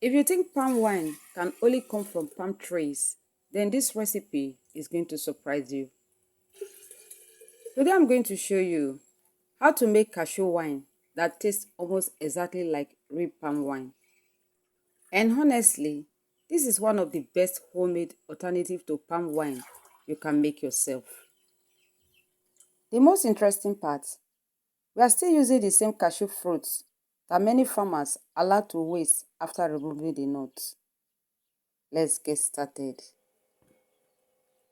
If you think palm wine can only come from palm trees, then this recipe is going to surprise you. Today I'm going to show you how to make cashew wine that tastes almost exactly like real palm wine. And honestly, this is one of the best homemade alternative to palm wine you can make yourself. The most interesting part, we are still using the same cashew fruits that many farmers allow to waste after removing the nuts. Let's get started.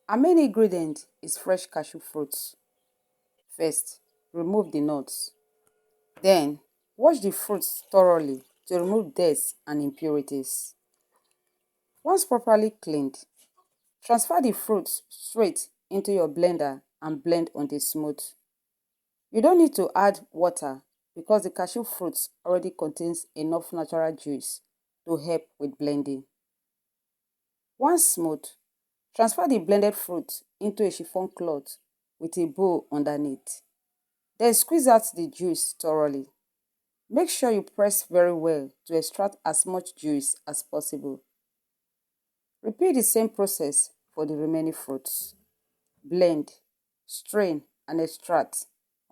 Our main ingredient is fresh cashew fruits. First, remove the nuts. Then, wash the fruits thoroughly to remove dirt and impurities. Once properly cleaned, transfer the fruits straight into your blender and blend until smooth. You don't need to add water because the cashew fruits already contains enough natural juice to help with blending. Once smooth, transfer the blended fruit into a chiffon cloth with a bowl underneath. Then squeeze out the juice thoroughly. Make sure you press very well to extract as much juice as possible. Repeat the same process for the remaining fruits. Blend, strain, and extract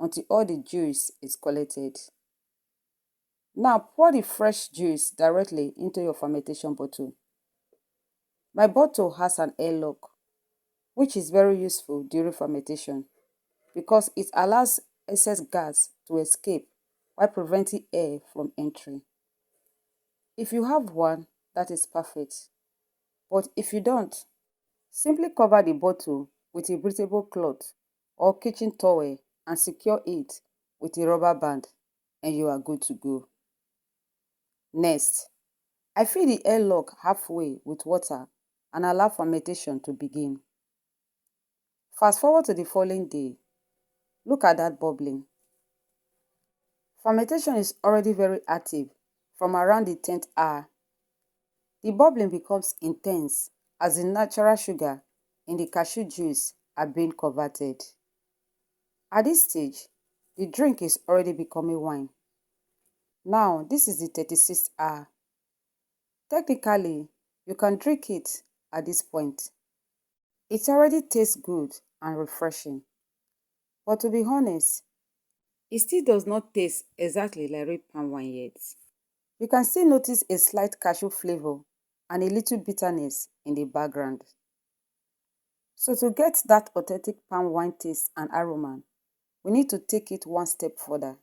until all the juice is collected. Now pour the fresh juice directly into your fermentation bottle. My bottle has an airlock, which is very useful during fermentation because it allows excess gas to escape while preventing air from entering. If you have one, that is perfect. But if you don't, simply cover the bottle with a breathable cloth or kitchen towel and secure it with a rubber band and you are good to go. Next, I fill the airlock halfway with water and allow fermentation to begin. Fast forward to the following day. Look at that bubbling. Fermentation is already very active from around the 10th hour. The bubbling becomes intense as the natural sugar in the cashew juice are being converted. At this stage, the drink is already becoming wine. Now, this is the 36th hour. Technically, you can drink it at this point. It already tastes good and refreshing. But to be honest, it still does not taste exactly like red palm wine yet. You can still notice a slight cashew flavor and a little bitterness in the background. So to get that authentic palm wine taste and aroma, we need to take it one step further.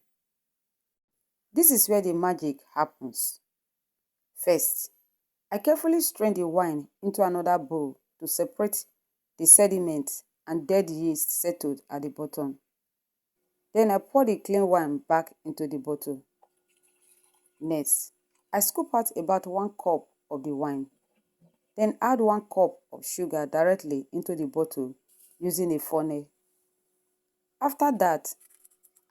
This is where the magic happens. First, I carefully strain the wine into another bowl to separate the sediment and dead yeast settled at the bottom. Then I pour the clean wine back into the bottle. Next, I scoop out about 1 cup of the wine. Then add 1 cup of sugar directly into the bottle using a funnel. After that,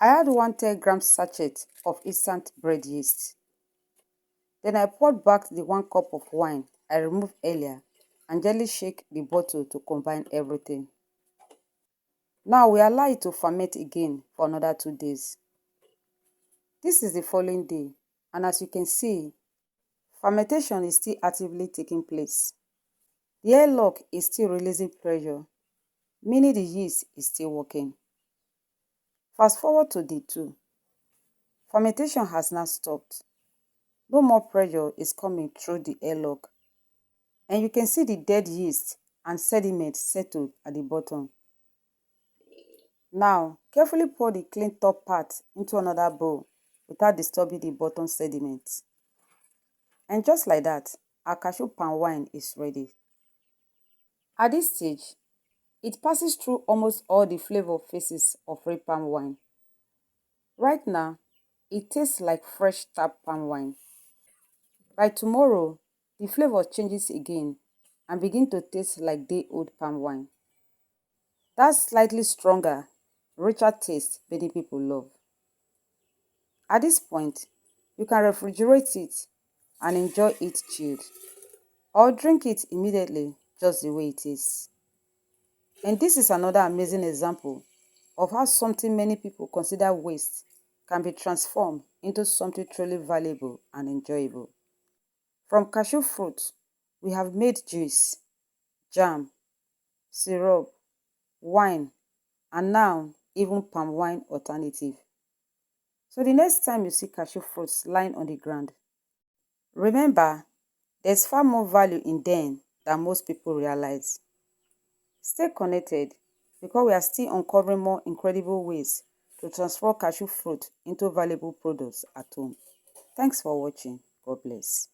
I add 110 gram sachet of instant bread yeast. Then I poured back the 1 cup of wine I removed earlier and gently shake the bottle to combine everything. Now we allow it to ferment again for another 2 days. This is the following day, and as you can see, fermentation is still actively taking place. The airlock is still releasing pressure, meaning the yeast is still working. Fast forward to day 2. Fermentation has now stopped. No more pressure is coming through the airlock, and you can see the dead yeast and sediment settled at the bottom. Now, carefully pour the clean top part into another bowl without disturbing the bottom sediment. And just like that, our cashew palm wine is ready. At this stage, it passes through almost all the flavor phases of red palm wine. Right now, it tastes like fresh tap palm wine. By tomorrow, the flavor changes again and begin to taste like day-old palm wine. That slightly stronger, richer taste many people love. At this point, you can refrigerate it and enjoy it chilled, or drink it immediately just the way it is. And this is another amazing example of how something many people consider waste can be transformed into something truly valuable and enjoyable. From cashew fruit, we have made juice, jam, syrup, wine, and now even palm wine alternative. So the next time you see cashew fruits lying on the ground, remember there's far more value in them than most people realize. Stay connected because we are still uncovering more incredible ways to transform cashew fruit into valuable products at home. Thanks for watching. God bless.